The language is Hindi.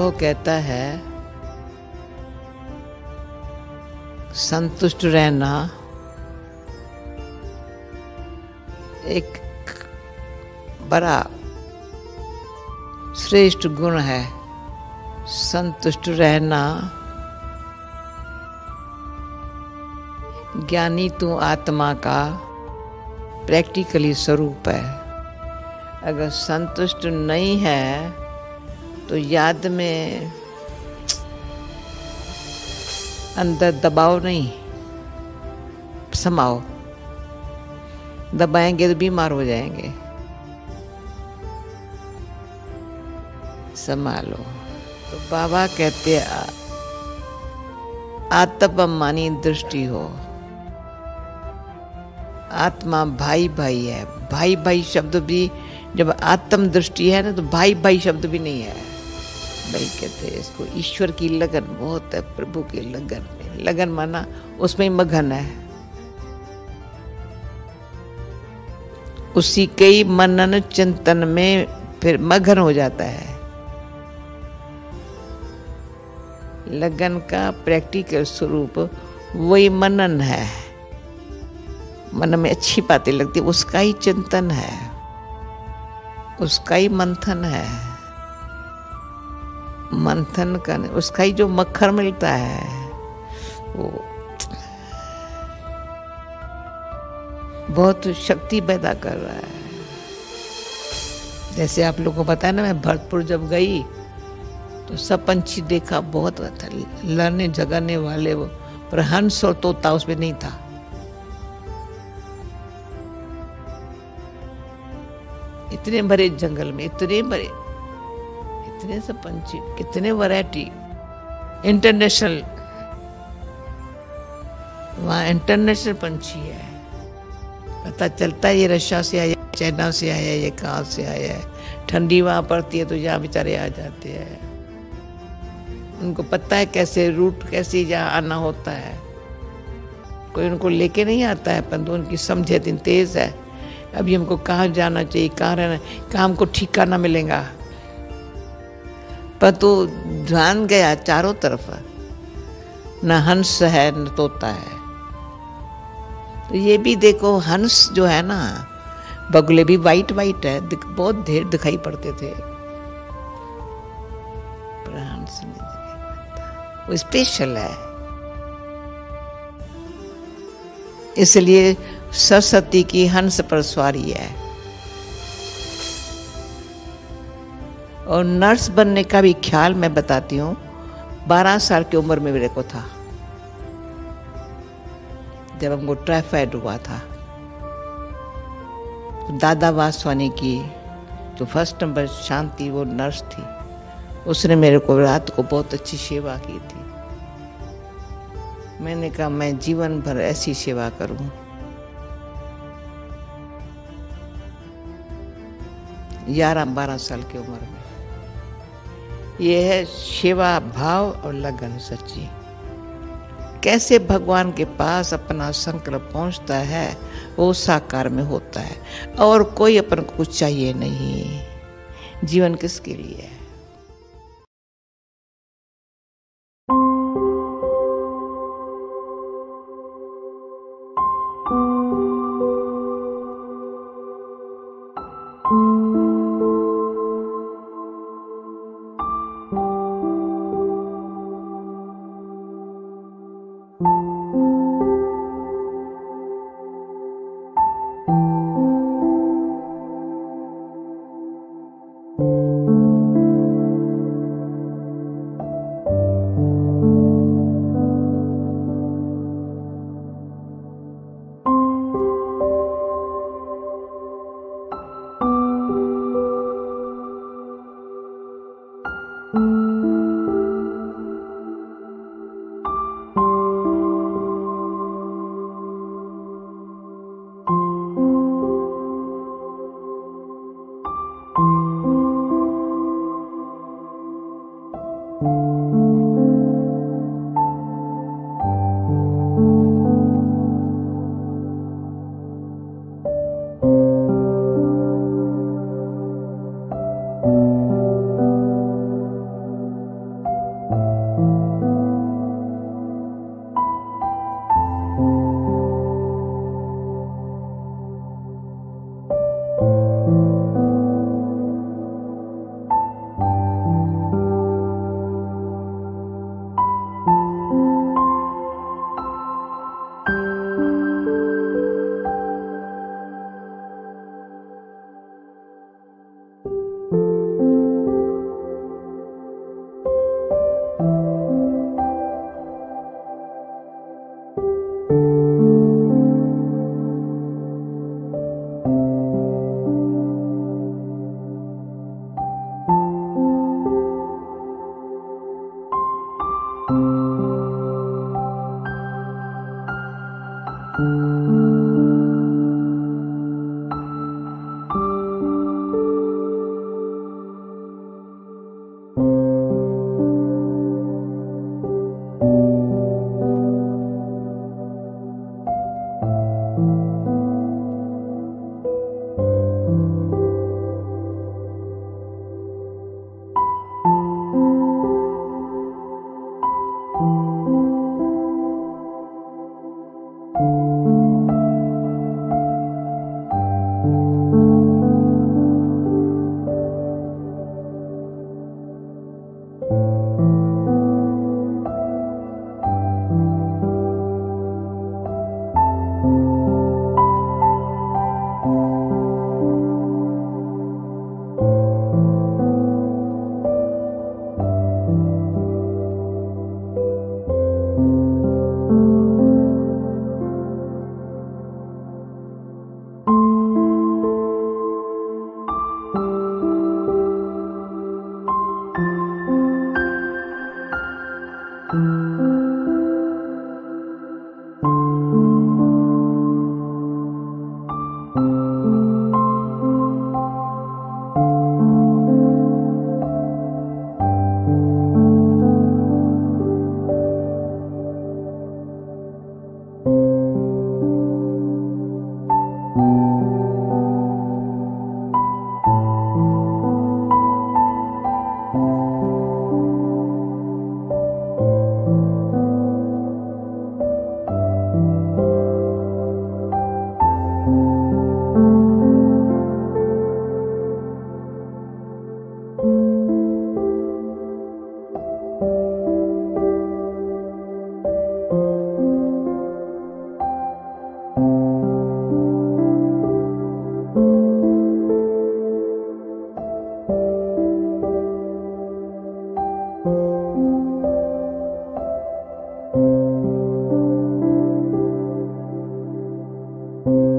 अनुभव कहता है संतुष्ट रहना एक बड़ा श्रेष्ठ गुण है। संतुष्ट रहना ज्ञानी तू आत्मा का प्रैक्टिकली स्वरूप है। अगर संतुष्ट नहीं है तो याद में अंदर दबाव नहीं समाओ, दबाएंगे तो बीमार हो जाएंगे। संभालो। तो बाबा कहते आत्ममानी दृष्टि हो। आत्मा भाई भाई है। भाई भाई शब्द भी जब आत्म दृष्टि है ना तो भाई भाई शब्द भी नहीं है। भाई कहते हैं इसको ईश्वर की लगन बहुत है, प्रभु की लगन में। लगन माना उसमें ही मगन है, उसी के ही मनन चिंतन में फिर मगन हो जाता है। लगन का प्रैक्टिकल स्वरूप वही मनन है। मन में अच्छी बातें लगती, उसका ही चिंतन है, उसका ही मंथन है। मंथन का उसका ही जो मक्खन मिलता है वो बहुत शक्ति पैदा कर रहा है। जैसे आप लोगों को पता है ना, मैं भरतपुर जब गई तो सब पंछी देखा, बहुत था लड़ने जगाने वाले वो, पर हंस और तोता उसमें नहीं था। इतने बड़े जंगल में इतने सब पंछी, कितने वैरायटी, इंटरनेशनल, वहाँ इंटरनेशनल पंछी है। पता चलता है ये रशिया से आया, चाइना से आया, ये कहाँ से आया है। ठंडी वहाँ पड़ती है तो यहाँ बेचारे आ जाते हैं। उनको पता है कैसे रूट, कैसे यहाँ आना होता है। कोई उनको लेके नहीं आता है, परंतु उनकी समझ इतनी तेज है। अभी हमको कहाँ जाना चाहिए, कहाँ रहना, कहाँ हमको ठिकाना मिलेगा। पर तो ध्यान गया चारों तरफ, न हंस है न तोता है। तो ये भी देखो, हंस जो है ना, बगुले भी वाइट वाइट है, बहुत ढेर दिखाई पड़ते थे, पर हंस नहीं दिखाई पड़ता, वो स्पेशल है। इसलिए सरस्वती की हंस पर सवारी है। और नर्स बनने का भी ख्याल मैं बताती हूँ, 12 साल की उम्र में मेरे को था, जब हमको टाइफाइड हुआ था। तो दादा वासवानी की जो फर्स्ट नंबर शांति, वो नर्स थी, उसने मेरे को रात को बहुत अच्छी सेवा की थी। मैंने कहा मैं जीवन भर ऐसी सेवा करूं। 11-12 साल की उम्र में। ये है सेवा भाव और लगन सच्ची। कैसे भगवान के पास अपना संकल्प पहुंचता है, वो साकार में होता है। और कोई अपन को कुछ चाहिए नहीं। जीवन किसके लिए है? है।